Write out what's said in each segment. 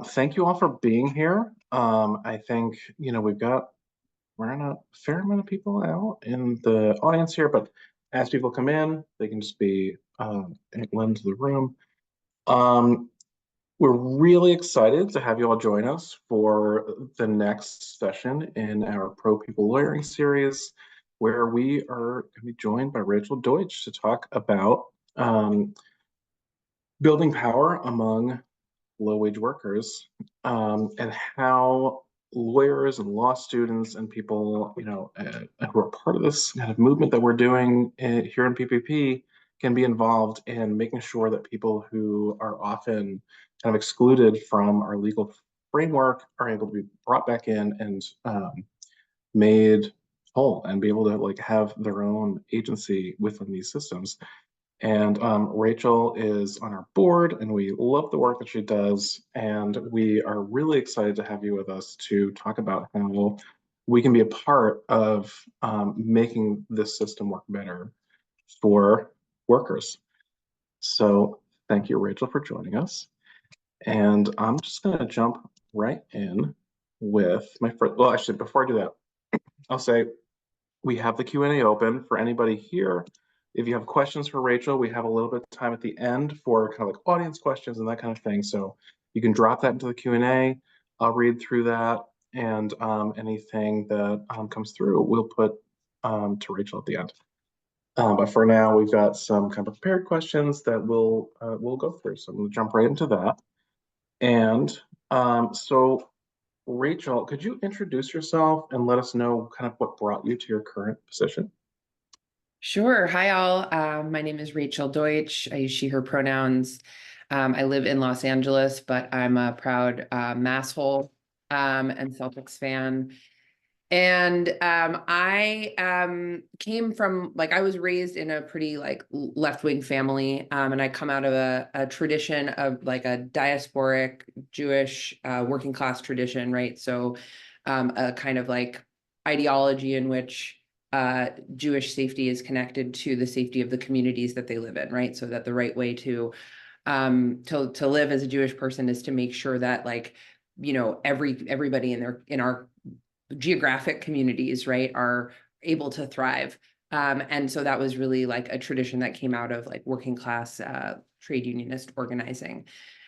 Thank you all for being here. I think, we're in a fair amount of people out in the audience here, but as people come in, they can just be lend to the room. Um, we're really excited to have you all join us for the next session in our Pro People Lawyering series, where we are going to be joined by Rachel Deutsch to talk about building power among low-wage workers, and how lawyers and law students and people, who are part of this kind of movement that we're doing here in PPP can be involved in making sure that people who are often kind of excluded from our legal framework are able to be brought back in and made whole and be able to like have their own agency within these systems. And Rachel is on our board, and we love the work that she does. And we are really excited to have you with us to talk about how we can be a part of making this system work better for workers. So thank you, Rachel, for joining us. And I'm just going to jump right in with my first. Well, actually, before I do that, I'll say we have the Q&A open for anybody here. If you have questions for Rachel, we have a little bit of time at the end for kind of like audience questions and that kind of thing. So you can drop that into the Q&A. I'll read through that, and anything that comes through, we'll put to Rachel at the end. But for now, we've got some kind of prepared questions that we'll go through. So I'm going to jump right into that. And so Rachel, could you introduce yourself and let us know kind of what brought you to your current position? Sure. Hi, all. My name is Rachel Deutsch. I use she, her pronouns. I live in Los Angeles, but I'm a proud Masshole and Celtics fan. And I came from, like, I was raised in a pretty like left-wing family, and I come out of a tradition of like a diasporic Jewish working class tradition, right? So a kind of like ideology in which Jewish safety is connected to the safety of the communities that they live in, right? So that the right way to live as a Jewish person is to make sure that like, everybody in our geographic communities, right, are able to thrive. And so that was really like a tradition that came out of like working class trade unionist organizing.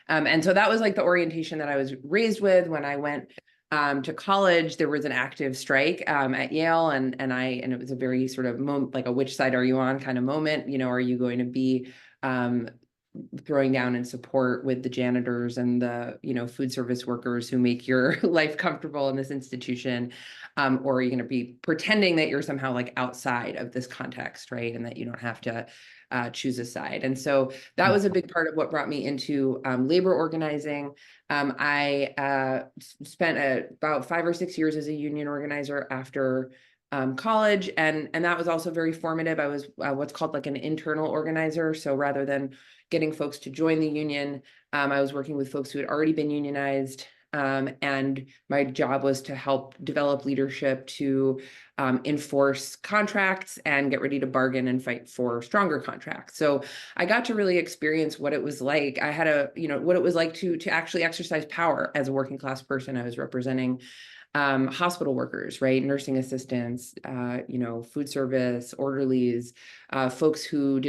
And so that was like the orientation that I was raised with. When I went to college, there was an active strike at Yale, and it was a very sort of like a which side are you on kind of moment. Are you going to be throwing down in support with the janitors and the food service workers who make your life comfortable in this institution, or are you going to be pretending that you're somehow like outside of this context, right, and that you don't have to choose a side? And so that was a big part of what brought me into labor organizing. I spent about 5 or 6 years as a union organizer after college, and that was also very formative. I was what's called like an internal organizer. So rather than getting folks to join the union, I was working with folks who had already been unionized, and my job was to help develop leadership to enforce contracts and get ready to bargain and fight for stronger contracts. So I got to really experience what it was like. I had what it was like to actually exercise power as a working class person. I was representing hospital workers, right? Nursing assistants, food service, orderlies, folks who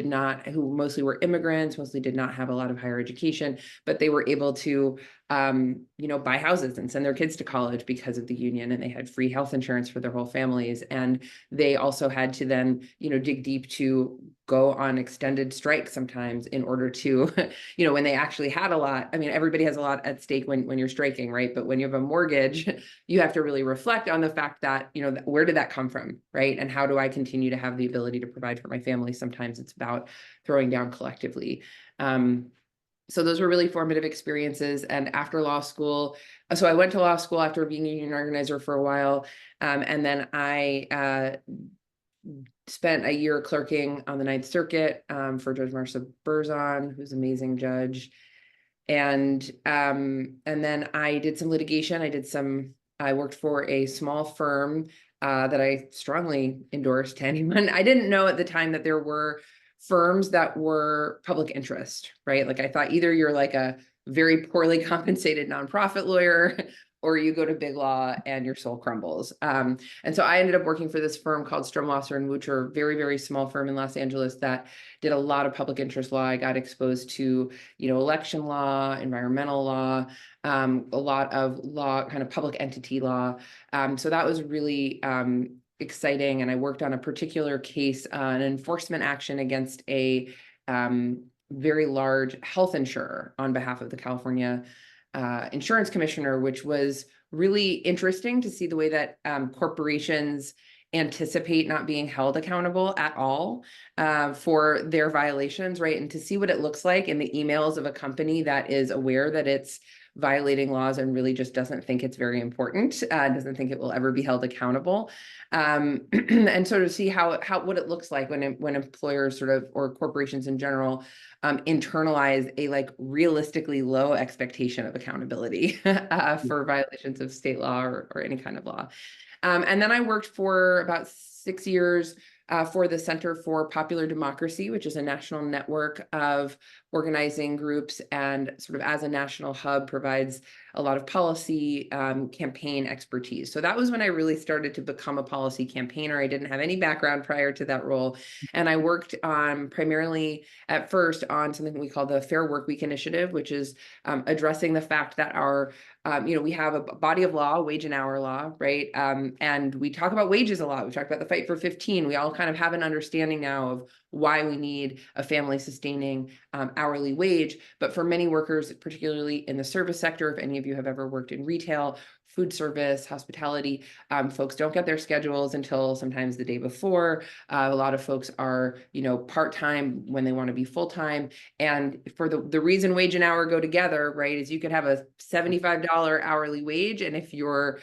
mostly were immigrants, mostly did not have a lot of higher education, but they were able to, buy houses and send their kids to college because of the union, and they had free health insurance for their whole families. And they also had to then, dig deep to go on extended strike sometimes in order to, when they actually had a lot. I mean, everybody has a lot at stake when you're striking, right? But when you have a mortgage, you have to really reflect on the fact that, where did that come from, right? And how do I continue to have the ability to provide for my family? Sometimes it's about throwing down collectively. So those were really formative experiences. And after law school, so I went to law school after being a union organizer for a while. And then I spent a year clerking on the Ninth Circuit for Judge Marcia Berzon, who's an amazing judge. And then I did some litigation. I worked for a small firm that I strongly endorsed to anyone. I didn't know at the time that there were firms that were public interest, right? Like I thought either you're like a very poorly compensated nonprofit lawyer or you go to big law and your soul crumbles. And so I ended up working for this firm called Stromwasser and Wucher, very, very small firm in Los Angeles that did a lot of public interest law. I got exposed to, election law, environmental law, a lot of law, kind of public entity law. So that was really exciting. And I worked on a particular case, an enforcement action against a very large health insurer on behalf of the California insurance commissioner, which was really interesting to see the way that corporations anticipate not being held accountable at all for their violations, right? And to see what it looks like in the emails of a company that is aware that it's violating laws and really just doesn't think it's very important, doesn't think it will ever be held accountable. And so to see how what it looks like when employers sort of, or corporations in general, internalize a like realistically low expectation of accountability for violations of state law or any kind of law. And then I worked for about 6 years for the Center for Popular Democracy, which is a national network of organizing groups and sort of as a national hub provides a lot of policy campaign expertise. So that was when I really started to become a policy campaigner. I didn't have any background prior to that role. And I worked primarily at first on something we call the Fair Work Week Initiative, which is addressing the fact that we have a body of law, wage and hour law, right? And we talk about wages a lot. We talk about the fight for 15. We all kind of have an understanding now of why we need a family sustaining hourly wage. But for many workers, particularly in the service sector, if any of you have ever worked in retail, food service, hospitality, folks don't get their schedules until sometimes the day before. A lot of folks are, part-time when they want to be full-time. And for the reason wage and hour go together, right, is you could have a $75 hourly wage. And if your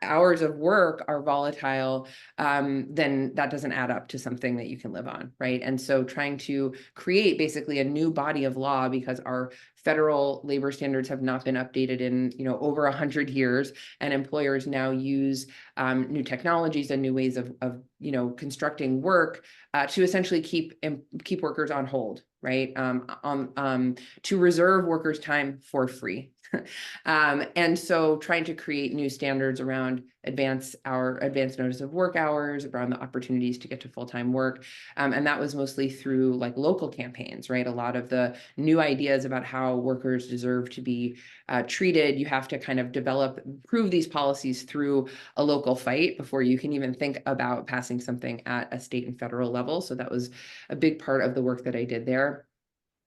hours of work are volatile, then that doesn't add up to something that you can live on, right? And so trying to create basically a new body of law because our federal labor standards have not been updated in over 100 years, and employers now use new technologies and new ways of constructing work to essentially keep workers on hold, right? To reserve workers' time for free. And so trying to create new standards around advance notice of work hours, around the opportunities to get to full-time work. And that was mostly through like local campaigns, right? A lot of the new ideas about how workers deserve to be treated, you have to kind of prove these policies through a local fight before you can even think about passing something at a state and federal level. So that was a big part of the work that I did there.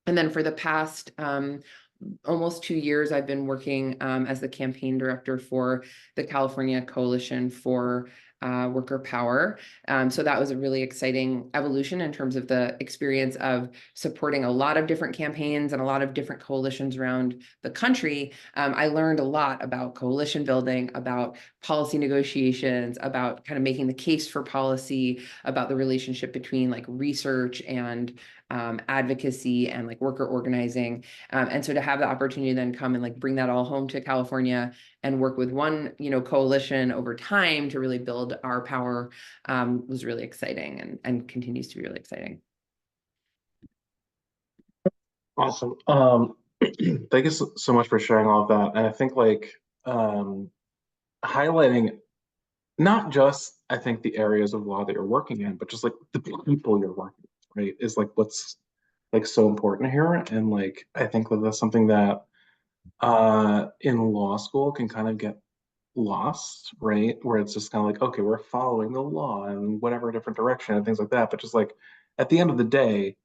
And then for the past almost 2 years, I've been working as the campaign director for the California Coalition for Worker Power. So that was a really exciting evolution in terms of the experience of supporting a lot of different campaigns and a lot of different coalitions around the country. I learned a lot about coalition building, about policy negotiations, about kind of making the case for policy, about the relationship between like research and advocacy and like worker organizing. And so to have the opportunity to then come and like bring that all home to California and work with one, coalition over time to really build our power was really exciting and continues to be really exciting. Awesome. Thank you so much for sharing all of that. And I think like highlighting not just I think the areas of law that you're working in, but just like the people you're working with, right? Is like what's like so important here. And like I think that that's something that in law school can kind of get lost, right? Where it's just kind of like, okay, we're following the law in whatever different direction and things like that. But just like at the end of the day,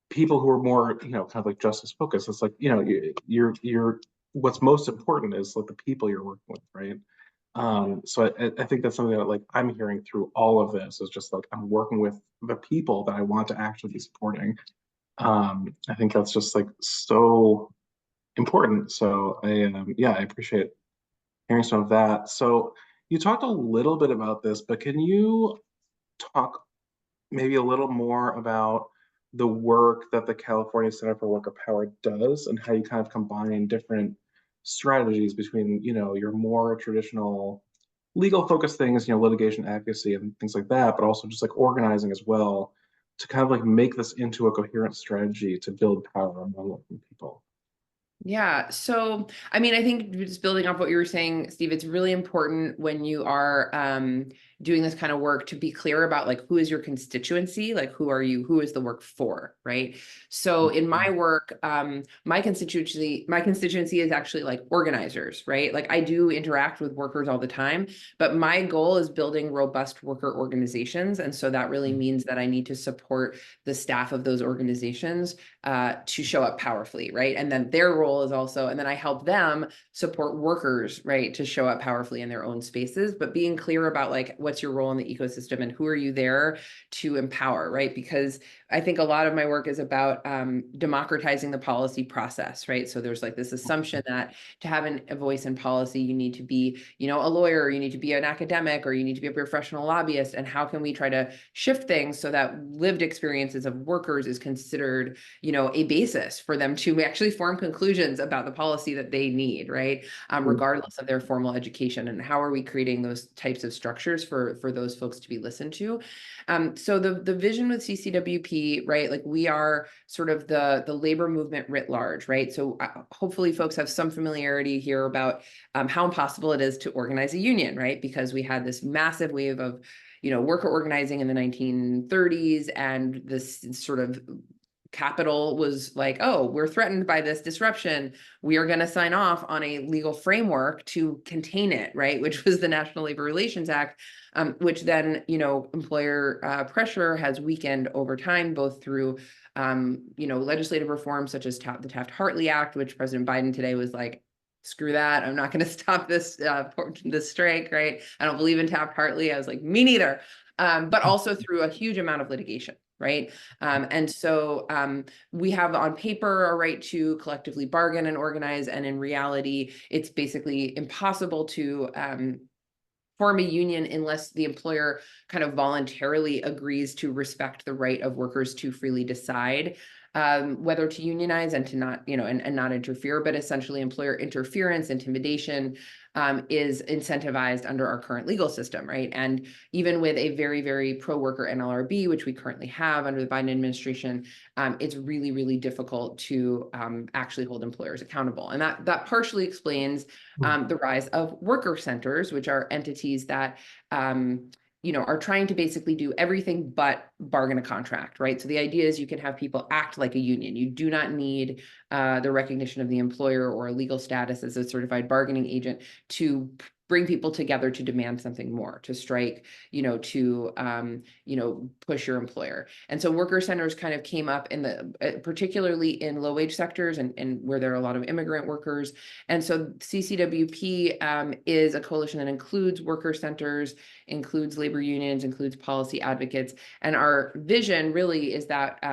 people who are more, kind of like justice focused, it's like, you're what's most important is like the people you're working with, right? So I think that's something that like I'm hearing through all of this is just like I'm working with the people that I want to actually be supporting. I think that's just like so important. So I appreciate hearing some of that. So you talked a little bit about this, but can you talk maybe a little more about the work that the California Center for Worker Power does and how you kind of combine different strategies between, your more traditional legal focused things, litigation advocacy and things like that, but also just like organizing as well to kind of like make this into a coherent strategy to build power among working people? Yeah. So, I mean, I think just building off what you were saying, Steve, it's really important when you are doing this kind of work to be clear about like who is your constituency, like who are you, who is the work for, right? So in my work, my constituency is actually like organizers, right? Like I do interact with workers all the time, but my goal is building robust worker organizations. And so that really means that I need to support the staff of those organizations to show up powerfully, right? And then their role is also, and then I help them support workers, right, to show up powerfully in their own spaces, but being clear about like what's your role in the ecosystem and who are you there to empower, right? Because I think a lot of my work is about democratizing the policy process, right? So there's like this assumption that to have a voice in policy, you need to be, a lawyer, you need to be an academic, or you need to be a professional lobbyist. And how can we try to shift things so that lived experiences of workers is considered, a basis for them to actually form conclusions about the policy that they need, right? Regardless of their formal education. And how are we creating those types of structures for those folks to be listened to? So the vision with CCWP, right? Like we are sort of the labor movement writ large, right? So hopefully folks have some familiarity here about how impossible it is to organize a union, right? Because we had this massive wave of worker organizing in the 1930s, and this sort of capital was like, oh, we're threatened by this disruption. We are going to sign off on a legal framework to contain it, right? Which was the National Labor Relations Act, which then, employer pressure has weakened over time, both through, legislative reforms such as the Taft-Hartley Act, which President Biden today was like, screw that. I'm not going to stop this strike, right? I don't believe in Taft-Hartley. I was like, me neither. But also through a huge amount of litigation, right? And so we have on paper a right to collectively bargain and organize, and in reality, it's basically impossible to form a union unless the employer kind of voluntarily agrees to respect the right of workers to freely decide whether to unionize and to not, and not interfere. But essentially, employer interference, intimidation is incentivized under our current legal system, right? And even with a very, very pro-worker NLRB, which we currently have under the Biden administration, it's really, really difficult to actually hold employers accountable. And that partially explains the rise of worker centers, which are entities that are trying to basically do everything but bargain a contract, right? So the idea is you can have people act like a union. You do not need the recognition of the employer or a legal status as a certified bargaining agent to bring people together to demand something more, to strike, to push your employer. And so worker centers kind of came up in particularly in low wage sectors and where there are a lot of immigrant workers. And so CCWP is a coalition that includes worker centers, includes labor unions, includes policy advocates. And our vision really is that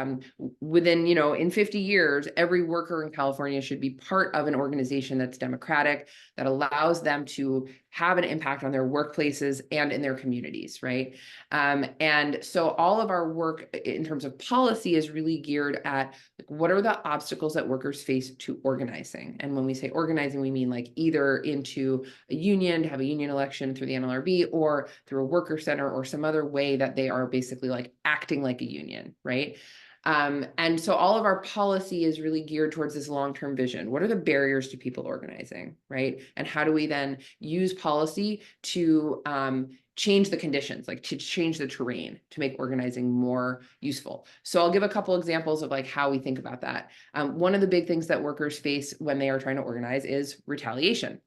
within, in 50 years, every worker in California should be part of an organization that's democratic, that allows them to have an impact on their workplaces and in their communities, right? And so all of our work in terms of policy is really geared at like, what are the obstacles that workers face to organizing? And when we say organizing, we mean like either into a union, to have a union election through the NLRB, or through a worker center or some other way that they are basically like acting like a union, right? And so all of our policy is really geared towards this long-term vision. What are the barriers to people organizing, right? And how do we then use policy to change the conditions, like to change the terrain to make organizing more useful? So I'll give a couple examples of like how we think about that. One of the big things that workers face when they are trying to organize is retaliation.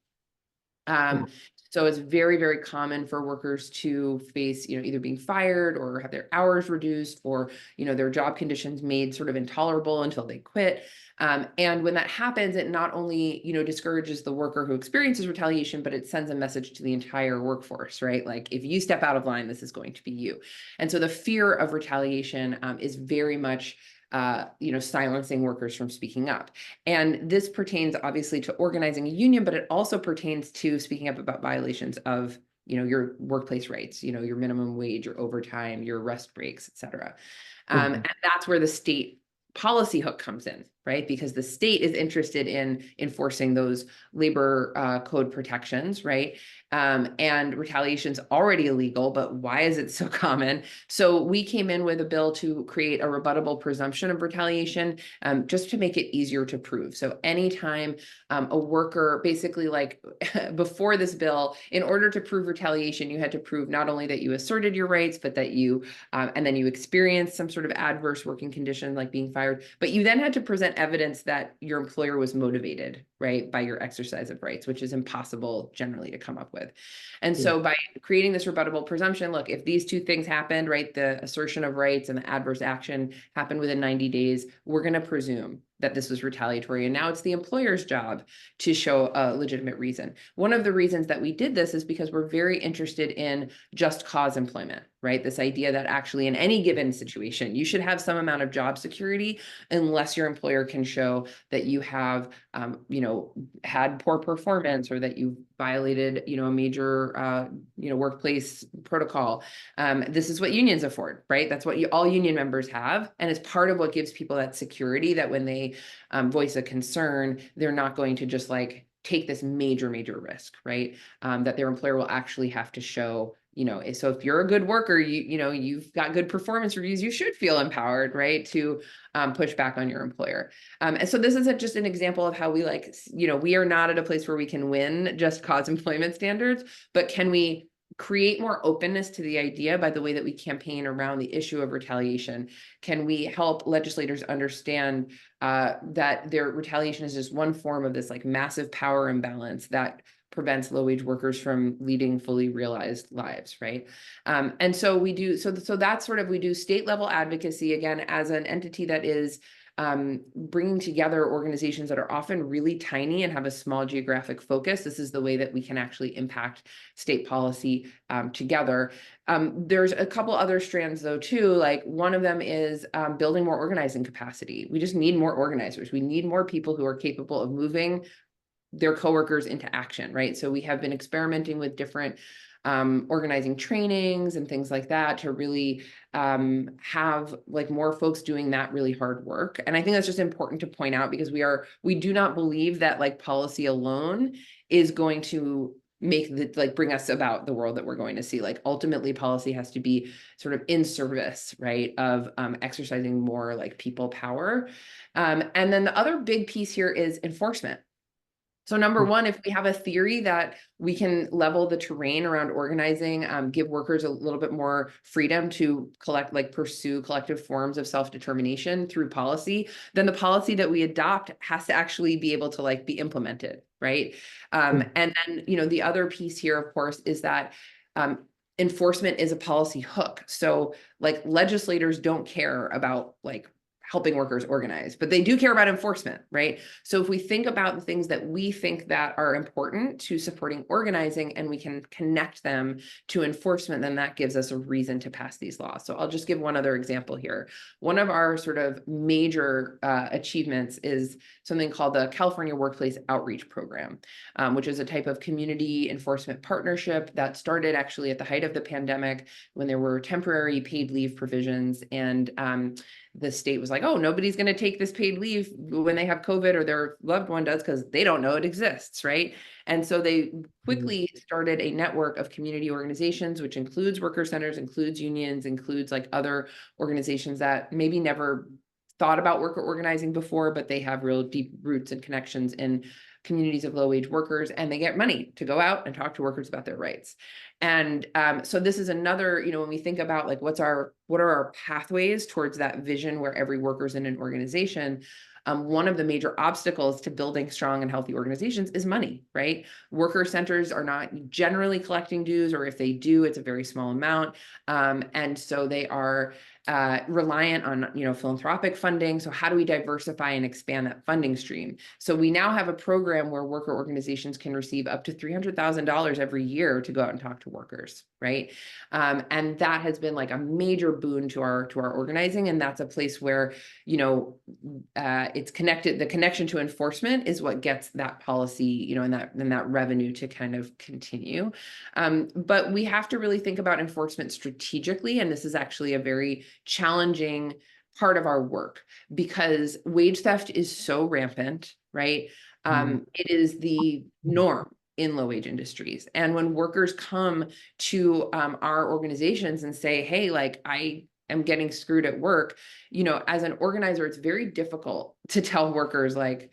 So it's very, very common for workers to face, either being fired or have their hours reduced, or, their job conditions made sort of intolerable until they quit. And when that happens, it not only, discourages the worker who experiences retaliation, but it sends a message to the entire workforce, right? Like if you step out of line, this is going to be you. And so the fear of retaliation is very much silencing workers from speaking up. And this pertains obviously to organizing a union, but it also pertains to speaking up about violations of, your workplace rights, your minimum wage, your overtime, your rest breaks, et cetera. And that's where the state policy hook comes in, right? Because the state is interested in enforcing those labor code protections, right? And retaliation is already illegal, but why is it so common? So we came in with a bill to create a rebuttable presumption of retaliation, just to make it easier to prove. So anytime a worker, basically like before this bill, in order to prove retaliation, you had to prove not only that you asserted your rights, but that you, and then you experienced some sort of adverse working condition like being fired, but you then had to present evidence that your employer was motivated, right, by your exercise of rights, which is impossible generally to come up with. And Yeah. so by creating this rebuttable presumption, look, if these two things happened, right, the assertion of rights and the adverse action happened within 90 days, we're going to presume that this was retaliatory. And now it's the employer's job to show a legitimate reason. One of the reasons that we did this is because we're very interested in just cause employment, right? This idea that actually in any given situation, you should have some amount of job security unless your employer can show that you have, had poor performance or that you violated, a major, workplace protocol. This is what unions afford, right? That's what all union members have. And it's part of what gives people that security that when they voice a concern, they're not going to just like take this major risk, right? That their employer will actually have to show, so if you're a good worker, you've got good performance reviews, you should feel empowered, right, to push back on your employer. And so this is just an example of how we we are not at a place where we can win just cause employment standards, but can we create more openness to the idea by the way that we campaign around the issue of retaliation? Can we help legislators understand that their retaliation is just one form of this like massive power imbalance that prevents low-wage workers from leading fully realized lives, right? And so we do, so that's sort of, we do state level advocacy, again, as an entity that is bringing together organizations that are often really tiny and have a small geographic focus. This is the way that we can actually impact state policy together. There's a couple other strands though too, like one of them is building more organizing capacity. We just need more organizers. We need more people who are capable of moving their coworkers into action, right? So we have been experimenting with different organizing trainings and things like that to really have like more folks doing that really hard work. And I think that's just important to point out because we do not believe that like policy alone is going to bring us about the world that we're going to see. Like ultimately policy has to be sort of in service, right, of exercising more like people power. And then the other big piece here is enforcement. So number one, if we have a theory that we can level the terrain around organizing, give workers a little bit more freedom to pursue collective forms of self-determination through policy, then the policy that we adopt has to actually be able to be implemented, right? And then, the other piece here, of course, is that enforcement is a policy hook. So legislators don't care about helping workers organize, but they do care about enforcement, right? So if we think about the things that we think that are important to supporting organizing and we can connect them to enforcement, then that gives us a reason to pass these laws. So I'll just give one other example here. One of our sort of major achievements is something called the California Workplace Outreach Program, which is a type of community enforcement partnership that started actually at the height of the pandemic when there were temporary paid leave provisions, and the state was like, oh, nobody's going to take this paid leave when they have COVID or their loved one does because they don't know it exists, right? And so they quickly started a network of community organizations, which includes worker centers, includes unions, includes other organizations that maybe never thought about worker organizing before, but they have real deep roots and connections in communities of low-wage workers, and they get money to go out and talk to workers about their rights. And so this is another, when we think about what are our pathways towards that vision where every worker's in an organization, one of the major obstacles to building strong and healthy organizations is money, right? Worker centers are not generally collecting dues, or if they do, it's a very small amount. And so they are reliant on, philanthropic funding. So how do we diversify and expand that funding stream? So we now have a program where worker organizations can receive up to $300,000 every year to go out and talk to workers, right? And that has been a major boon to our organizing. And that's a place where, it's connected. The connection to enforcement is what gets that policy, and that revenue to kind of continue. But we have to really think about enforcement strategically. And this is actually a very challenging part of our work because wage theft is so rampant, right? It is the norm in low wage industries. And when workers come to our organizations and say, hey, like I am getting screwed at work, as an organizer, it's very difficult to tell workers like,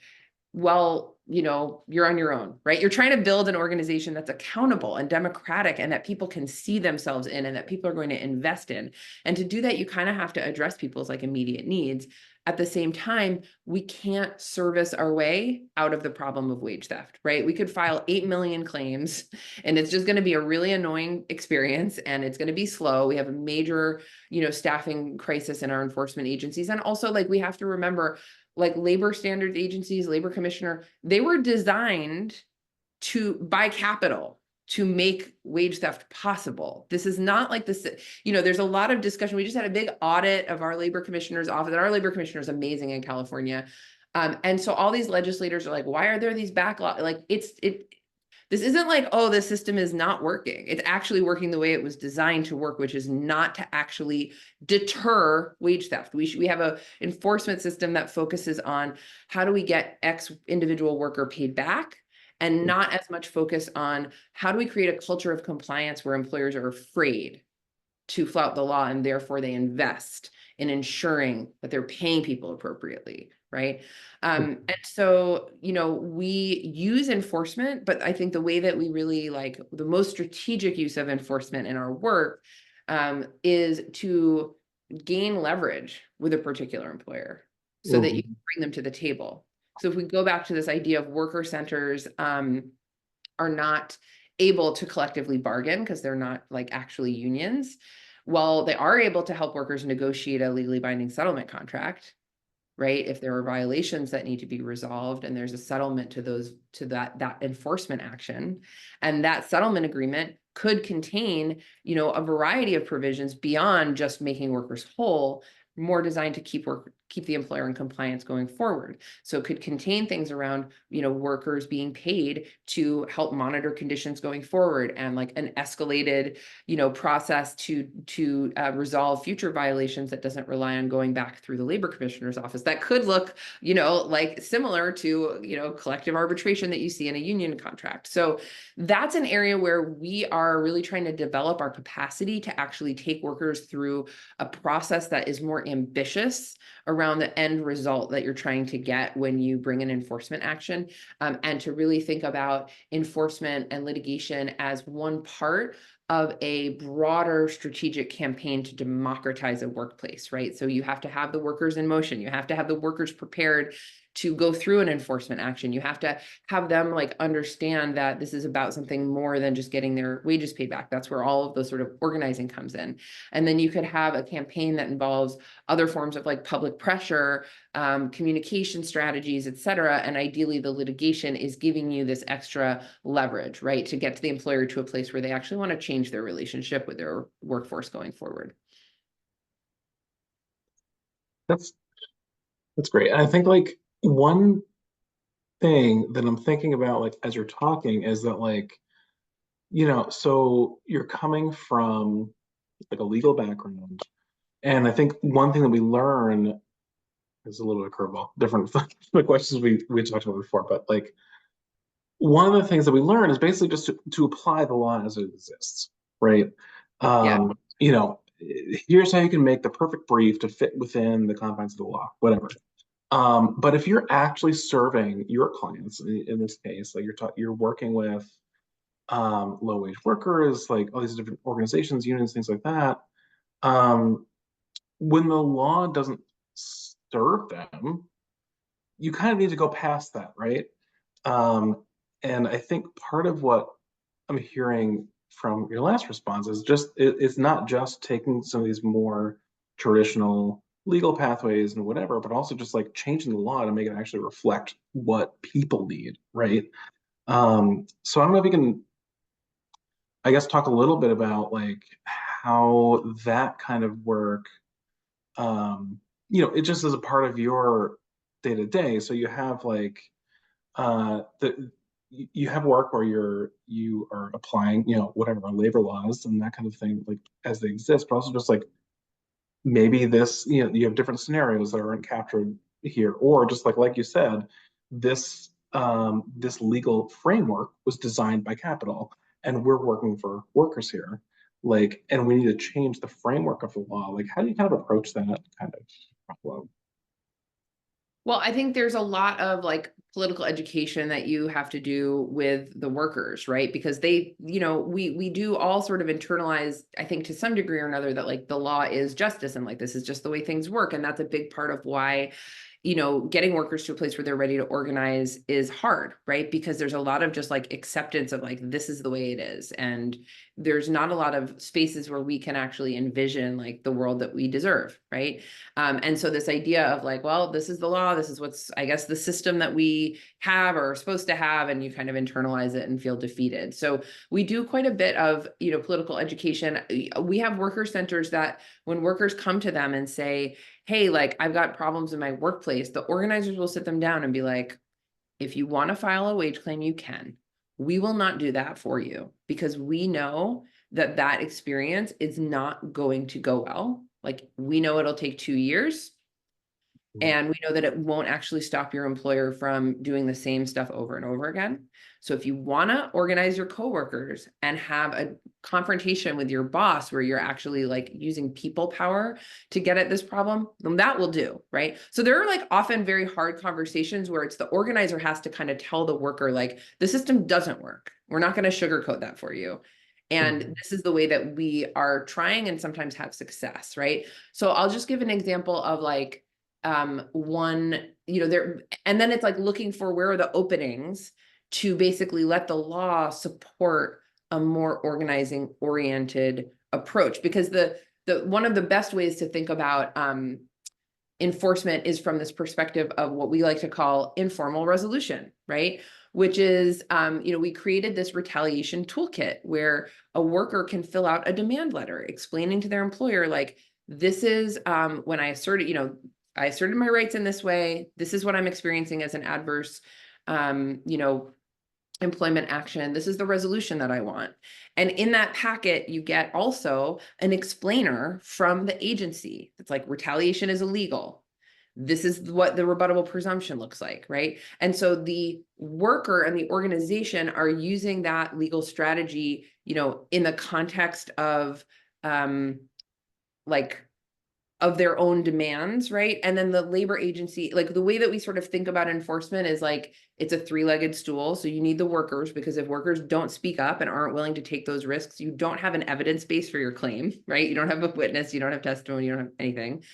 well, you're on your own, right? You're trying to build an organization that's accountable and democratic and that people can see themselves in and that people are going to invest in. And to do that, you kind of have to address people's like immediate needs. At the same time, we can't service our way out of the problem of wage theft, right? We could file 8 million claims and it's just going to be a really annoying experience and it's going to be slow. We have a major, staffing crisis in our enforcement agencies. And also like we have to remember like labor standards agencies, labor commissioner, they were designed by capital to make wage theft possible. This is not like this, there's a lot of discussion. We just had a big audit of our labor commissioner's office, and our labor commissioner is amazing in California. And so all these legislators are like, why are there these backlogs? Like this isn't like, oh, the system is not working. It's actually working the way it was designed to work, which is not to actually deter wage theft. We have a enforcement system that focuses on how do we get X individual worker paid back, and not as much focus on how do we create a culture of compliance where employers are afraid to flout the law and therefore they invest in ensuring that they're paying people appropriately, right? And so, we use enforcement, but I think the way that we really like the most strategic use of enforcement in our work is to gain leverage with a particular employer so that you can bring them to the table. So if we go back to this idea of worker centers are not able to collectively bargain because they're not like actually unions, well, they are able to help workers negotiate a legally binding settlement contract, right? If there are violations that need to be resolved and there's a settlement to that enforcement action, and that settlement agreement could contain, a variety of provisions beyond just making workers whole, more designed to keep the employer in compliance going forward. So it could contain things around, workers being paid to help monitor conditions going forward and like an escalated, process to resolve future violations that doesn't rely on going back through the labor commissioner's office. That could look, like similar to, collective arbitration that you see in a union contract. So that's an area where we are really trying to develop our capacity to actually take workers through a process that is more ambitious around the end result that you're trying to get when you bring an enforcement action, and to really think about enforcement and litigation as one part of a broader strategic campaign to democratize a workplace, right? So you have to have the workers in motion. You have to have the workers prepared to go through an enforcement action. You have to have them like understand that this is about something more than just getting their wages paid back. That's where all of those sort of organizing comes in. And then you could have a campaign that involves other forms of like public pressure, communication strategies, et cetera. And ideally the litigation is giving you this extra leverage, right? To get to the employer to a place where they actually want to change their relationship with their workforce going forward. That's that's great. I think like one thing that I'm thinking about like as you're talking is that like, so you're coming from like a legal background. And I think one thing that we learn is a little bit of curveball, different from the questions we talked about before, but like one of the things that we learn is basically just to apply the law as it exists, right? Yeah. Here's how you can make the perfect brief to fit within the confines of the law, whatever. But if you're actually serving your clients, in this case, like you're working with low wage workers, like all these different organizations, unions, things like that. Um, when the law doesn't serve them, you kind of need to go past that, right? And I think part of what I'm hearing from your last response is just it's not just taking some of these more traditional legal pathways and whatever, but also just like changing the law to make it actually reflect what people need, right? So I don't know if you can, I guess, talk a little bit about like how that kind of work, it just is a part of your day to day. So you have like the you have work where you are applying, whatever labor laws and that kind of thing, like as they exist, but also just like maybe this, you have different scenarios that aren't captured here, or just like you said, this legal framework was designed by capital, and we're working for workers here, like, and we need to change the framework of the law. Like, how do you kind of approach that kind of problem? Well, I think there's a lot of like political education that you have to do with the workers, right? Because they, we do all sort of internalize, I think to some degree or another, that like the law is justice and like this is just the way things work. And that's a big part of why getting workers to a place where they're ready to organize is hard, right? Because there's a lot of just like acceptance of like, this is the way it is. And there's not a lot of spaces where we can actually envision like the world that we deserve, right? And so this idea of like, well, this is the law, this is what's, I guess, the system that we have or are supposed to have, and you kind of internalize it and feel defeated. So we do quite a bit of, political education. We have worker centers that when workers come to them and say, hey, like I've got problems in my workplace, the organizers will sit them down and be like, if you want to file a wage claim, you can. We will not do that for you because we know that that experience is not going to go well. Like we know it'll take 2 years. And we know that it won't actually stop your employer from doing the same stuff over and over again. So if you want to organize your coworkers and have a confrontation with your boss where you're actually like using people power to get at this problem, then that will do, right? So there are like often very hard conversations where it's the organizer has to kind of tell the worker like the system doesn't work. We're not going to sugarcoat that for you. And Mhm. this is the way that we are trying and sometimes have success, right? So I'll just give an example of like one, there, and then it's like looking for where are the openings to basically let the law support a more organizing oriented approach, because the one of the best ways to think about enforcement is from this perspective of what we like to call informal resolution, right? Which is, we created this retaliation toolkit where a worker can fill out a demand letter explaining to their employer, like, this is when I asserted, I asserted my rights in this way. This is what I'm experiencing as an adverse, um, you know, employment action. This is the resolution that I want. And in that packet, you get also an explainer from the agency. It's like retaliation is illegal. This is what the rebuttable presumption looks like, right? And so the worker and the organization are using that legal strategy, in the context of like of their own demands, right? And then the labor agency, like the way that we sort of think about enforcement is like it's a three-legged stool. So you need the workers, because if workers don't speak up and aren't willing to take those risks, you don't have an evidence base for your claim, right? You don't have a witness, you don't have testimony, you don't have anything.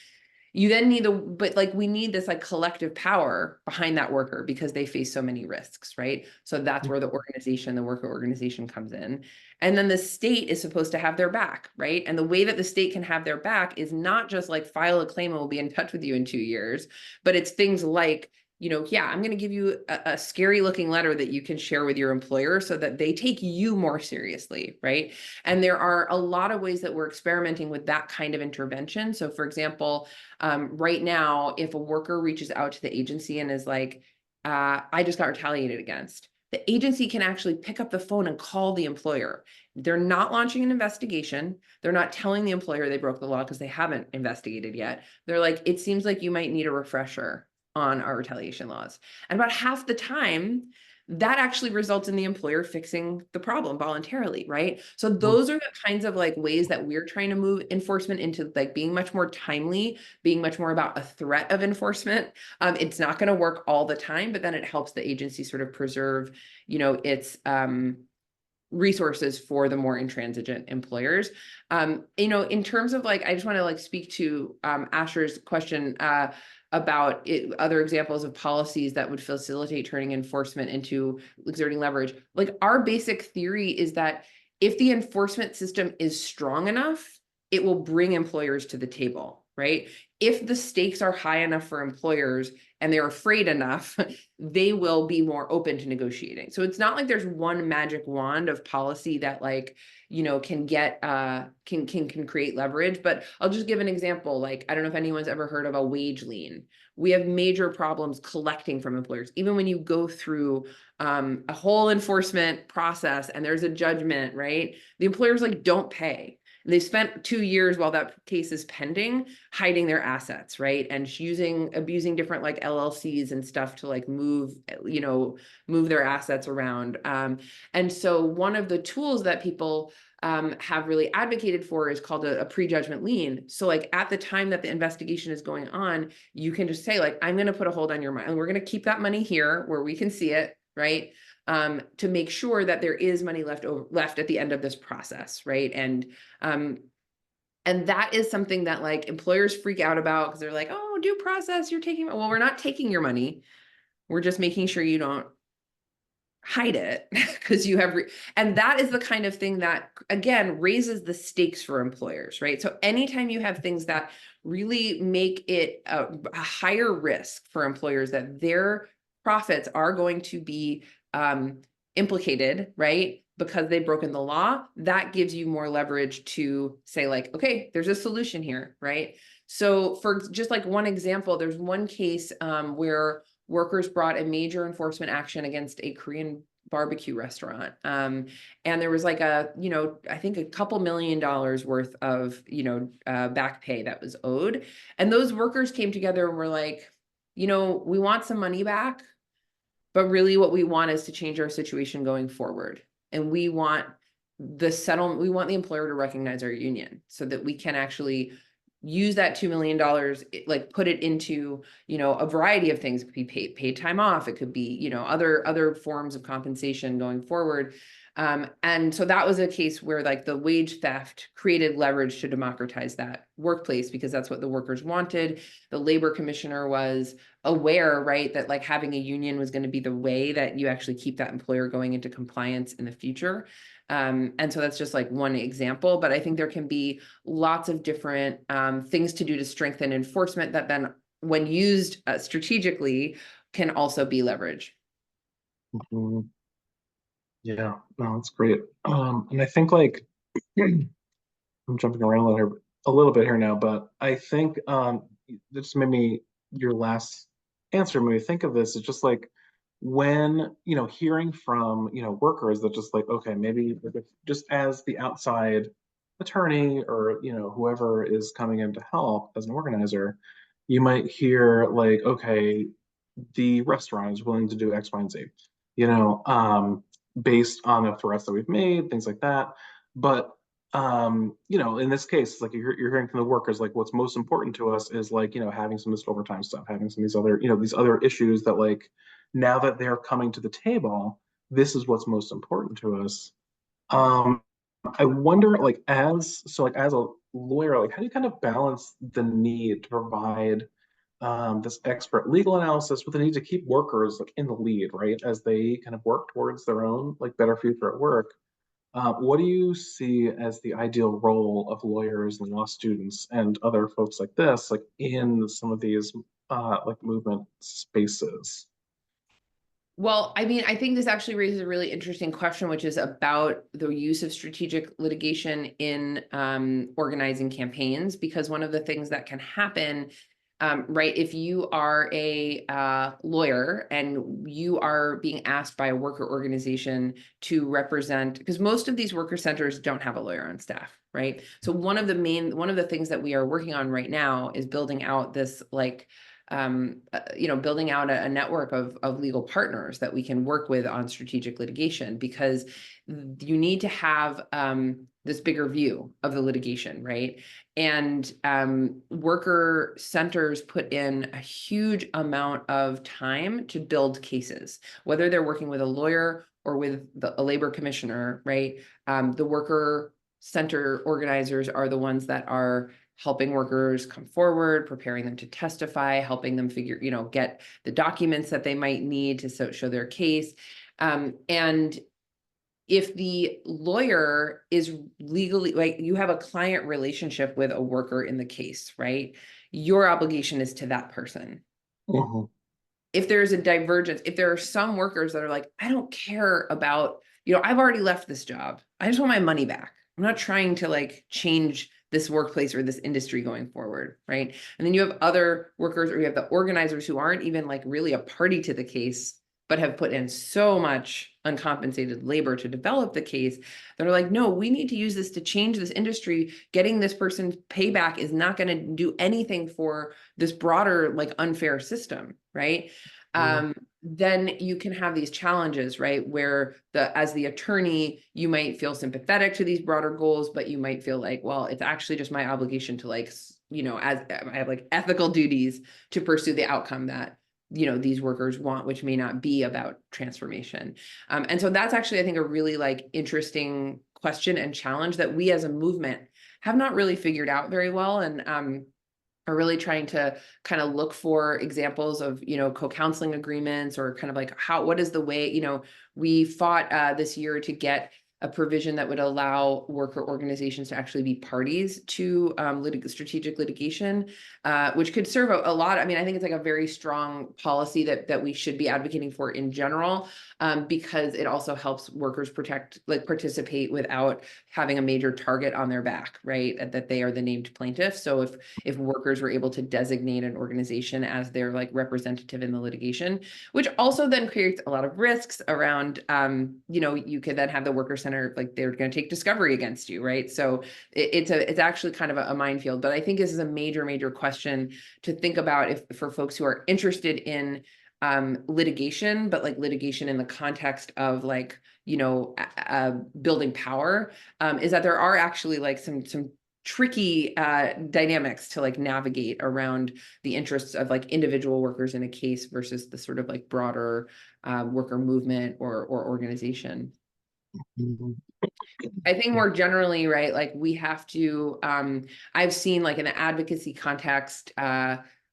You then need but like we need this like collective power behind that worker because they face so many risks, right? So that's where the organization, the worker organization comes in. And then the state is supposed to have their back, right? And the way that the state can have their back is not just like file a claim and we'll be in touch with you in 2 years, but it's things like, yeah, I'm going to give you a scary looking letter that you can share with your employer so that they take you more seriously, right? And there are a lot of ways that we're experimenting with that kind of intervention. So for example, right now, if a worker reaches out to the agency and is like, I just got retaliated against, the agency can actually pick up the phone and call the employer. They're not launching an investigation. They're not telling the employer they broke the law because they haven't investigated yet. They're like, it seems like you might need a refresher on our retaliation laws. And about half the time, that actually results in the employer fixing the problem voluntarily, right? So those are the kinds of like ways that we're trying to move enforcement into like being much more timely, being much more about a threat of enforcement. It's not going to work all the time, but then it helps the agency sort of preserve, its resources for the more intransigent employers. In terms of like, I just want to like speak to Asher's question about other examples of policies that would facilitate turning enforcement into exerting leverage. Like our basic theory is that if the enforcement system is strong enough, it will bring employers to the table, right? If the stakes are high enough for employers and they're afraid enough, they will be more open to negotiating. So it's not like there's one magic wand of policy that like, can get can create leverage. But I'll just give an example. Like, I don't know if anyone's ever heard of a wage lien. We have major problems collecting from employers. Even when you go through a whole enforcement process and there's a judgment, right? The employers like don't pay. They spent 2 years while that case is pending, hiding their assets, right? And abusing different like LLCs and stuff to like move their assets around. And so one of the tools that people have really advocated for is called a prejudgment lien. So like at the time that the investigation is going on, you can just say like, I'm going to put a hold on your money, and we're going to keep that money here where we can see it, right? To make sure that there is money left at the end of this process, right? And that is something that like employers freak out about because they're like, oh, due process, you're taking, well, we're not taking your money. We're just making sure you don't hide it because you have, and that is the kind of thing that, again, raises the stakes for employers, right? So anytime you have things that really make it a higher risk for employers that their profits are going to be implicated, right? Because they've broken the law, that gives you more leverage to say like, okay, there's a solution here, right? So for just like one example, there's one case where workers brought a major enforcement action against a Korean barbecue restaurant. And there was like I think a couple $1 million worth of, back pay that was owed. And those workers came together and were like, we want some money back, but really what we want is to change our situation going forward. And we want we want the employer to recognize our union so that we can actually use that $2 million, like put it into, a variety of things. It could be paid time off. It could be, other forms of compensation going forward. And so that was a case where like the wage theft created leverage to democratize that workplace because that's what the workers wanted. The labor commissioner was aware, right, that like having a union was going to be the way that you actually keep that employer going into compliance in the future. And so that's just like one example, but I think there can be lots of different things to do to strengthen enforcement that then when used strategically can also be leverage. Mhm. Yeah, no, that's great. And I think like I'm jumping around a little bit here now, but I think this made me your last answer made me think of this. It's just like when, hearing from, workers that just like, okay, maybe just as the outside attorney or, whoever is coming in to help as an organizer, you might hear like, okay, the restaurant is willing to do X, Y, and Z, you know, based on the threats that we've made, things like that. But in this case, it's like you're hearing from the workers, like what's most important to us is like, having some of this overtime stuff, having some of these other, these other issues that like now that they're coming to the table, this is what's most important to us. Um, I wonder, like as a lawyer, like how do you kind of balance the need to provide this expert legal analysis with the need to keep workers like in the lead, right, as they kind of work towards their own like better future at work? What do you see as the ideal role of lawyers and law students and other folks like this, like in some of these like movement spaces? Well, I mean, I think this actually raises a really interesting question, which is about the use of strategic litigation in organizing campaigns, because one of the things that can happen, right, if you are a lawyer and you are being asked by a worker organization to represent, because most of these worker centers don't have a lawyer on staff, right? So one of the things that we are working on right now is building out this like building out a network of legal partners that we can work with on strategic litigation, because you need to have this bigger view of the litigation, right? And worker centers put in a huge amount of time to build cases, whether they're working with a lawyer or with a labor commissioner, right? The worker center organizers are the ones that are helping workers come forward, preparing them to testify, helping them get the documents that they might need to show their case. And if the lawyer is legally, like you have a client relationship with a worker in the case, right? Your obligation is to that person. Mhm. If there's a divergence, if there are some workers that are like, I don't care about, I've already left this job. I just want my money back. I'm not trying to like change this workplace or this industry going forward, right? And then you have other workers, or you have the organizers who aren't even like really a party to the case, but have put in so much uncompensated labor to develop the case that are like, no, we need to use this to change this industry. Getting this person payback is not going to do anything for this broader, like, unfair system, right? Mhm. Then you can have these challenges, right? Where as the attorney, you might feel sympathetic to these broader goals, but you might feel like, well, it's actually just my obligation to, like, as I have like ethical duties to pursue the outcome that these workers want, which may not be about transformation. And so that's actually, I think, a really like interesting question and challenge that we as a movement have not really figured out very well. And are really trying to kind of look for examples of co-counseling agreements, or kind of like what is the way. We fought this year to get a provision that would allow worker organizations to actually be parties to strategic litigation, which could serve a lot. I mean, I think it's like a very strong policy that we should be advocating for in general, because it also helps workers participate without having a major target on their back, right? That they are the named plaintiff. So if workers were able to designate an organization as their like representative in the litigation, which also then creates a lot of risks around, you could then have the worker center, like they're going to take discovery against you, right? So it's actually kind of a minefield. But I think this is a major question to think about if for folks who are interested in litigation, but like litigation in the context of like, building power, is that there are actually like some tricky dynamics to like navigate around the interests of like individual workers in a case versus the sort of like broader worker movement or organization. Mhm. I think more generally, right, like we have to, I've seen like in the advocacy context,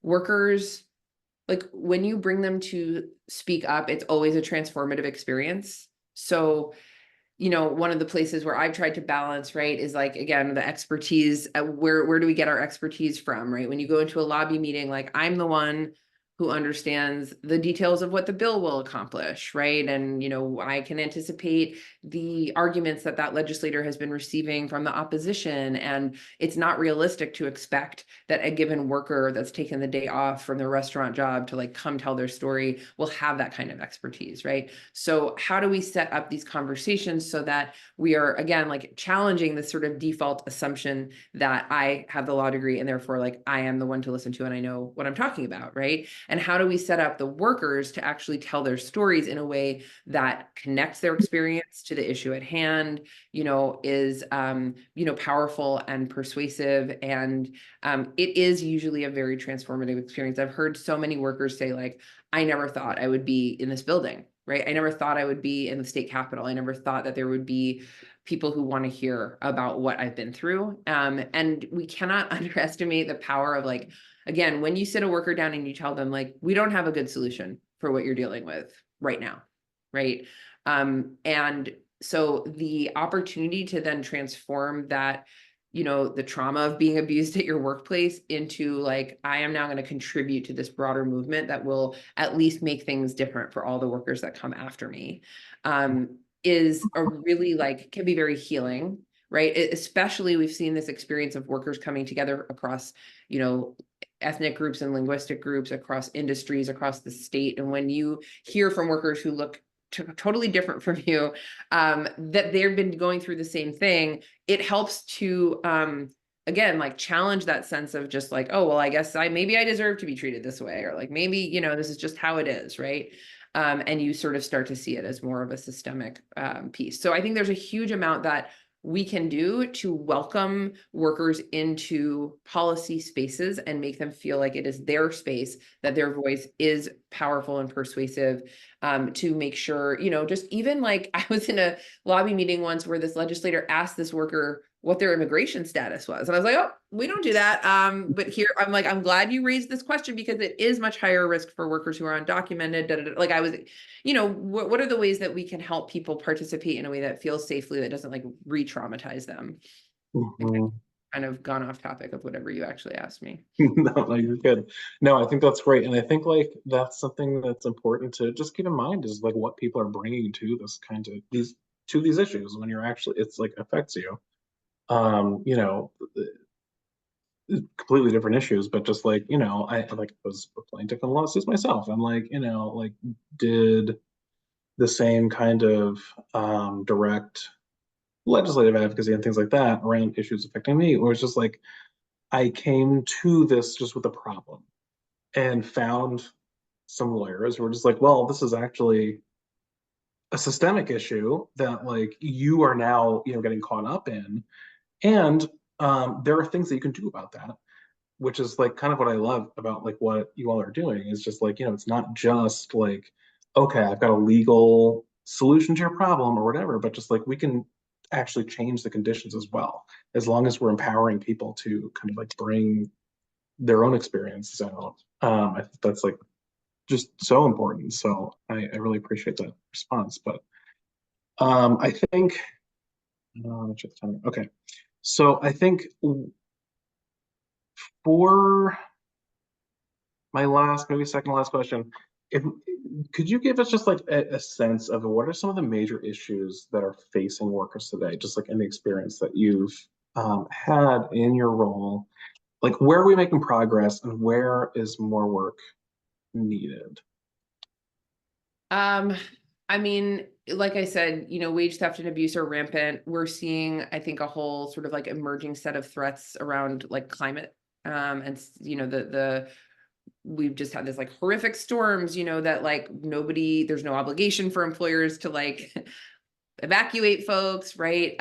workers, like when you bring them to speak up, it's always a transformative experience. So one of the places where I've tried to balance, right, is like, again, the expertise, where do we get our expertise from, right? When you go into a lobby meeting, like I'm the one who understands the details of what the bill will accomplish, right? And, I can anticipate the arguments that legislator has been receiving from the opposition. And it's not realistic to expect that a given worker that's taken the day off from their restaurant job to like come tell their story will have that kind of expertise, right? So how do we set up these conversations so that we are, again, like challenging this sort of default assumption that I have the law degree and therefore like I am the one to listen to and I know what I'm talking about, right? And how do we set up the workers to actually tell their stories in a way that connects their experience to the issue at hand, is powerful and persuasive. And it is usually a very transformative experience. I've heard so many workers say like, I never thought I would be in this building, right? I never thought I would be in the state capitol. I never thought that there would be people who want to hear about what I've been through. And we cannot underestimate the power of like, again, when you sit a worker down and you tell them like, we don't have a good solution for what you're dealing with right now, right? And so the opportunity to then transform that, the trauma of being abused at your workplace into like, I am now going to contribute to this broader movement that will at least make things different for all the workers that come after me, is a really like, can be very healing, right? Especially we've seen this experience of workers coming together across, ethnic groups and linguistic groups, across industries, across the state. And when you hear from workers who look totally different from you, that they've been going through the same thing, it helps to, again, like challenge that sense of just like, oh, well, I guess maybe I deserve to be treated this way, or like maybe, this is just how it is, right? And you sort of start to see it as more of a systemic piece. So I think there's a huge amount that we can do to welcome workers into policy spaces and make them feel like it is their space, that their voice is powerful and persuasive, to make sure, just even like I was in a lobby meeting once where this legislator asked this worker what their immigration status was. And I was like, oh, we don't do that. But here I'm like, I'm glad you raised this question because it is much higher risk for workers who are undocumented. Da, da, da. Like I was, what are the ways that we can help people participate in a way that feels safely, that doesn't like re-traumatize them? Mhm. Kind of gone off topic of whatever you actually asked me. No, you're good. No, I think that's great. And I think like that's something that's important to just keep in mind is like what people are bringing to this kind of these issues when you're actually it's like affects you. You know, completely different issues, but just like, I like was a plaintiff in lawsuits myself. I'm like, like did the same kind of direct legislative advocacy and things like that around issues affecting me, where it's just like I came to this just with a problem and found some lawyers who were just like, well, this is actually a systemic issue that like you are now, getting caught up in. And there are things that you can do about that, which is like kind of what I love about like what you all are doing is just like, it's not just like, okay, I've got a legal solution to your problem or whatever, but just like we can actually change the conditions as well, as long as we're empowering people to kind of like bring their own experiences out. I think that's like just so important. So I really appreciate that response. But I think, okay. So I think for my last, maybe second last question, if could you give us just like a sense of what are some of the major issues that are facing workers today, just like in the experience that you've had in your role, like where are we making progress and where is more work needed? Um, I mean, like I said, wage theft and abuse are rampant. We're seeing, I think, a whole sort of like emerging set of threats around like climate. And the we've just had this like horrific storms, that like there's no obligation for employers to like evacuate folks, right?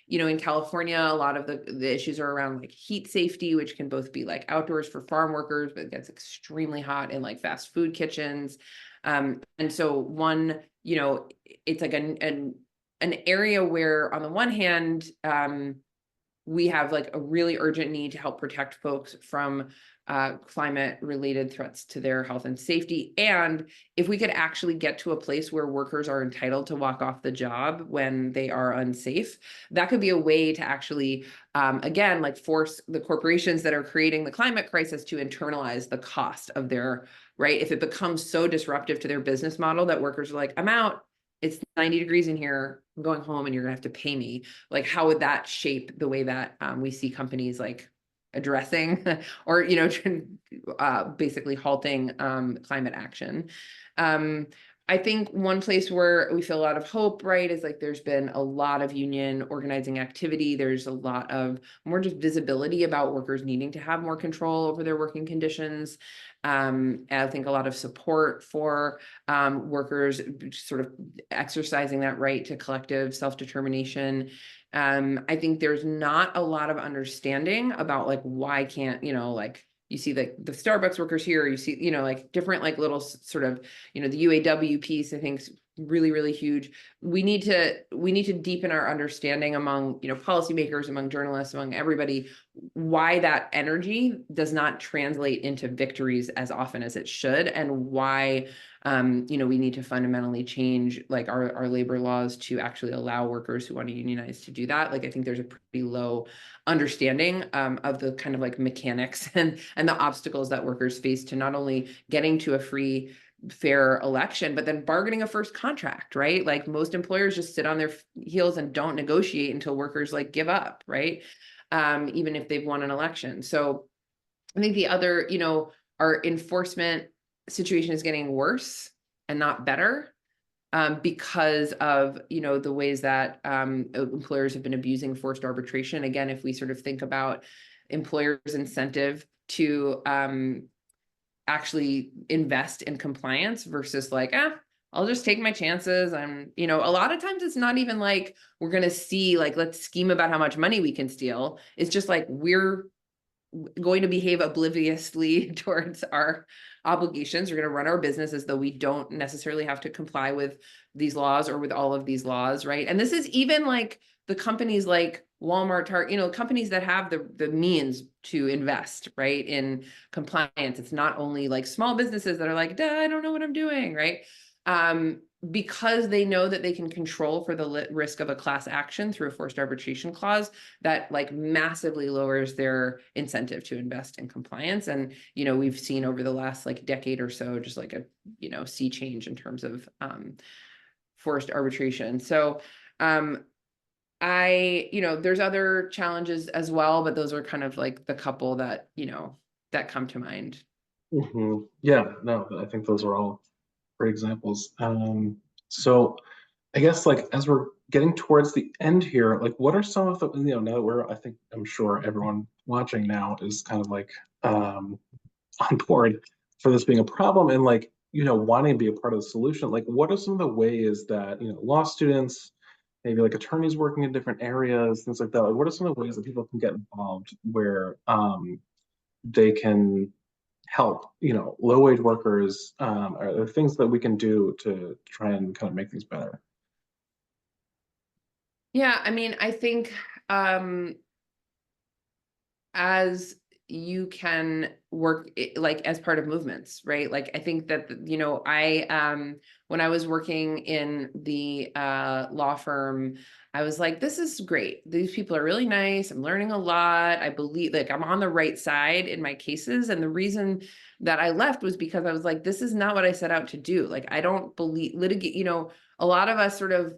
In California, a lot of the issues are around like heat safety, which can both be like outdoors for farm workers, but it gets extremely hot in like fast food kitchens. And so it's like an area where on the one hand, we have like a really urgent need to help protect folks from climate related threats to their health and safety. And if we could actually get to a place where workers are entitled to walk off the job when they are unsafe, that could be a way to actually, again, like force the corporations that are creating the climate crisis to internalize the cost of their, right? If it becomes so disruptive to their business model that workers are like, I'm out, it's 90 degrees in here, I'm going home and you're gonna have to pay me. Like, how would that shape the way that we see companies like addressing or, basically halting climate action? I think one place where we feel a lot of hope, right, is like there's been a lot of union organizing activity. There's a lot of more just visibility about workers needing to have more control over their working conditions. And I think a lot of support for workers sort of exercising that right to collective self-determination. I think there's not a lot of understanding about like why can't, like you see like the Starbucks workers here, you see, like different like little sort of, the UAW piece, I think is really, really huge. We need to deepen our understanding among, policymakers, among journalists, among everybody, why that energy does not translate into victories as often as it should, and why we need to fundamentally change like our labor laws to actually allow workers who want to unionize to do that. Like I think there's a pretty low understanding of the kind of like mechanics and the obstacles that workers face to not only getting to a free fair election, but then bargaining a first contract, right? Like most employers just sit on their heels and don't negotiate until workers like give up, right? Even if they've won an election. So I think the other, our enforcement situation is getting worse and not better, because of, the ways that employers have been abusing forced arbitration. Again, if we sort of think about employers' incentive to actually invest in compliance versus like, I'll just take my chances. And, a lot of times it's not even like we're going to see, like, let's scheme about how much money we can steal. It's just like we're going to behave obliviously towards our obligations. We're going to run our business as though we don't necessarily have to comply with these laws or with all of these laws, right? And this is even like the companies like Walmart, Target, companies that have the means to invest, right, in compliance. It's not only like small businesses that are like, duh, I don't know what I'm doing, right? Because they know that they can control for the risk of a class action through a forced arbitration clause, that like massively lowers their incentive to invest in compliance. And, we've seen over the last like decade or so, just like a, sea change in terms of forced arbitration. So, there's other challenges as well, but those are kind of like the couple that, that come to mind. Yeah, no, I think those are all great examples. So I guess like as we're getting towards the end here, like what are some of the, now that I think I'm sure everyone watching now is kind of like um on board for this being a problem and like, wanting to be a part of the solution. Like what are some of the ways that, law students, maybe like attorneys working in different areas, things like that. Like what are some of the ways that people can get involved where they can help, low wage workers? Are there things that we can do to try and kind of make things better? Yeah, I mean, I think um as you can work like as part of movements, right? Like I think that I when I was working in the law firm, I was like, this is great. These people are really nice. I'm learning a lot. I believe like I'm on the right side in my cases. And the reason that I left was because I was like, this is not what I set out to do. Like I don't believe litigate, a lot of us sort of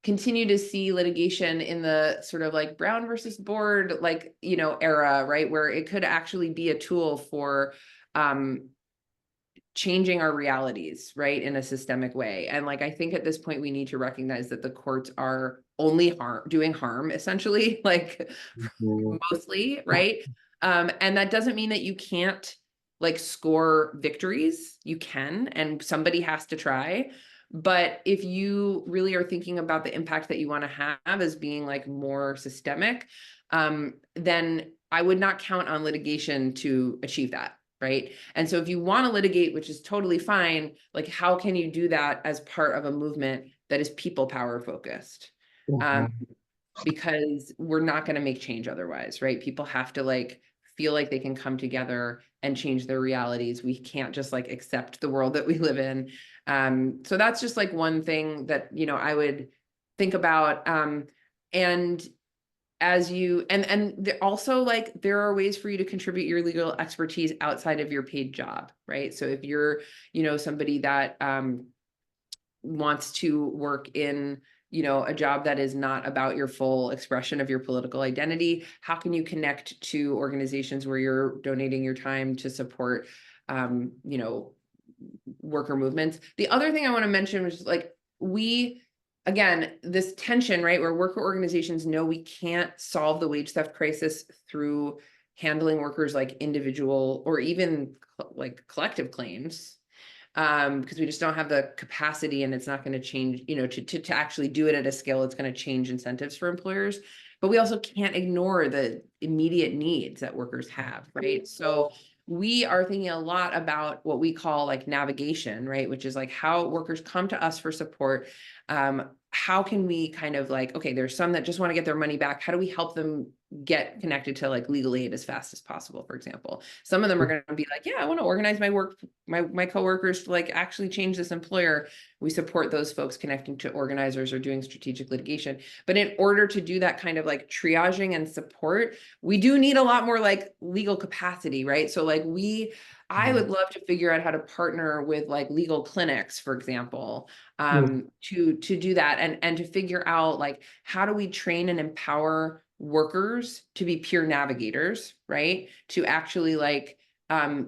continue to see litigation in the sort of like Brown versus Board, like, era, right? Where it could actually be a tool for um, changing our realities, right? In a systemic way. And like, I think at this point, we need to recognize that the courts are only doing harm, essentially, like Mhm. mostly, right? And that doesn't mean that you can't like score victories. You can, and somebody has to try. But if you really are thinking about the impact that you want to have as being like more systemic, then I would not count on litigation to achieve that. Right. And so if you want to litigate, which is totally fine, like how can you do that as part of a movement that is people power focused? Um, Mhm. because we're not going to make change otherwise, right? People have to like feel like they can come together and change their realities. We can't just like accept the world that we live in. So that's just like one thing that, I would think about. And as you also like there are ways for you to contribute your legal expertise outside of your paid job, right? So if you're, somebody that wants to work in a job that is not about your full expression of your political identity, how can you connect to organizations where you're donating your time to support um, you know worker movements? The other thing I want to mention was like we again this tension, right, where worker organizations know we can't solve the wage theft crisis through handling workers like individual or even like collective claims, because we just don't have the capacity and it's not going to change, to actually do it at a scale that's going to change incentives for employers. But we also can't ignore the immediate needs that workers have, right? So we are thinking a lot about what we call like navigation, right? Which is like how workers come to us for support. How can we kind of like, okay, there's some that just want to get their money back. How do we help them get connected to like legal aid as fast as possible, for example? Some of them are going to be like, yeah, I want to organize my coworkers to like actually change this employer. We support those folks connecting to organizers or doing strategic litigation. But in order to do that kind of like triaging and support, we do need a lot more like legal capacity, right? So like I would love to figure out how to partner with like legal clinics, for example, to do that and to figure out like how do we train and empower workers to be peer navigators, right? To actually like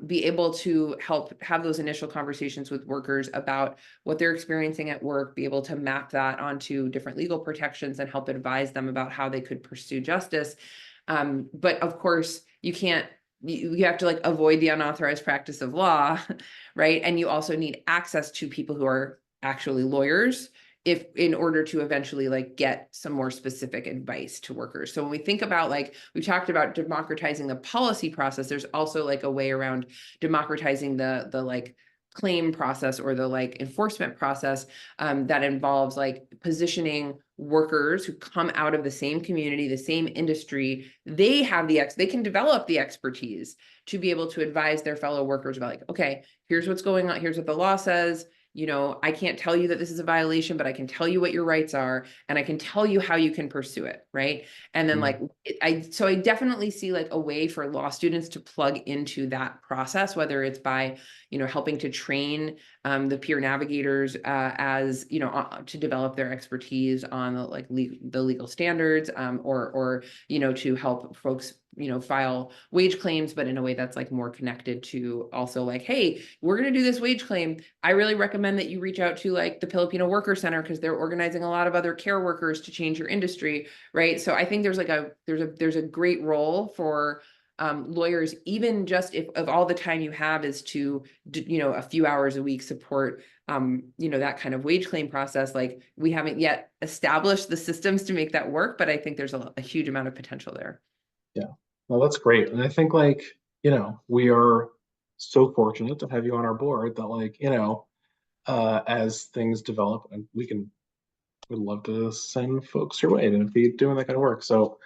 be able to help have those initial conversations with workers about what they're experiencing at work, be able to map that onto different legal protections and help advise them about how they could pursue justice. But of course, you have to like avoid the unauthorized practice of law, right? And you also need access to people who are actually lawyers if in order to eventually like get some more specific advice to workers. So when we think about like we talked about democratizing the policy process, there's also like a way around democratizing the like claim process or the like enforcement process, that involves like positioning workers who come out of the same community, the same industry. They have they can develop the expertise to be able to advise their fellow workers about like, okay, here's what's going on, here's what the law says. I can't tell you that this is a violation, but I can tell you what your rights are, and I can tell you how you can pursue it, right? And then like I definitely see like a way for law students to plug into that process, whether it's by helping to train the peer navigators as to develop their expertise on the legal standards, or to help folks file wage claims, but in a way that's like more connected to also like, hey, we're going to do this wage claim. I really recommend that you reach out to like the Filipino Worker Center because they're organizing a lot of other care workers to change your industry, right? So I think there's a great role for lawyers, even just if all the time you have is to a few hours a week support that kind of wage claim process. Like, we haven't yet established the systems to make that work, but I think there's a huge amount of potential there. Yeah. Well, that's great. And I think like, we are so fortunate to have you on our board that like, as things develop and we'd love to send folks your way to be doing that kind of work. So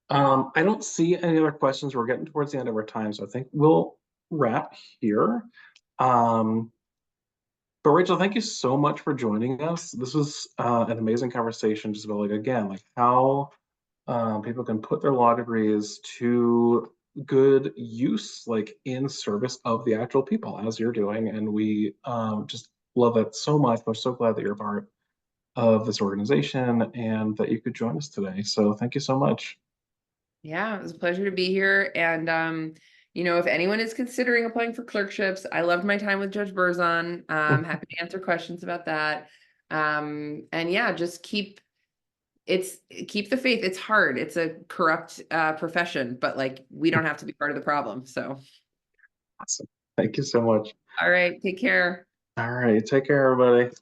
I don't see any other questions. We're getting towards the end of our time, so I think we'll wrap here. Um, but Rachel, thank you so much for joining us. This was an amazing conversation, just about like again, like how people can put their law degrees to good use, like in service of the actual people, as you're doing. And we just love that so much. We're so glad that you're a part of this organization and that you could join us today. So thank you so much. Yeah, it was a pleasure to be here. And if anyone is considering applying for clerkships, I loved my time with Judge Berzon. Happy to answer questions about that. And yeah, just keep the faith. It's hard. It's a corrupt profession, but like, we don't have to be part of the problem. So, Awesome. Thank you so much. all right, take care. All right. Take care, everybody.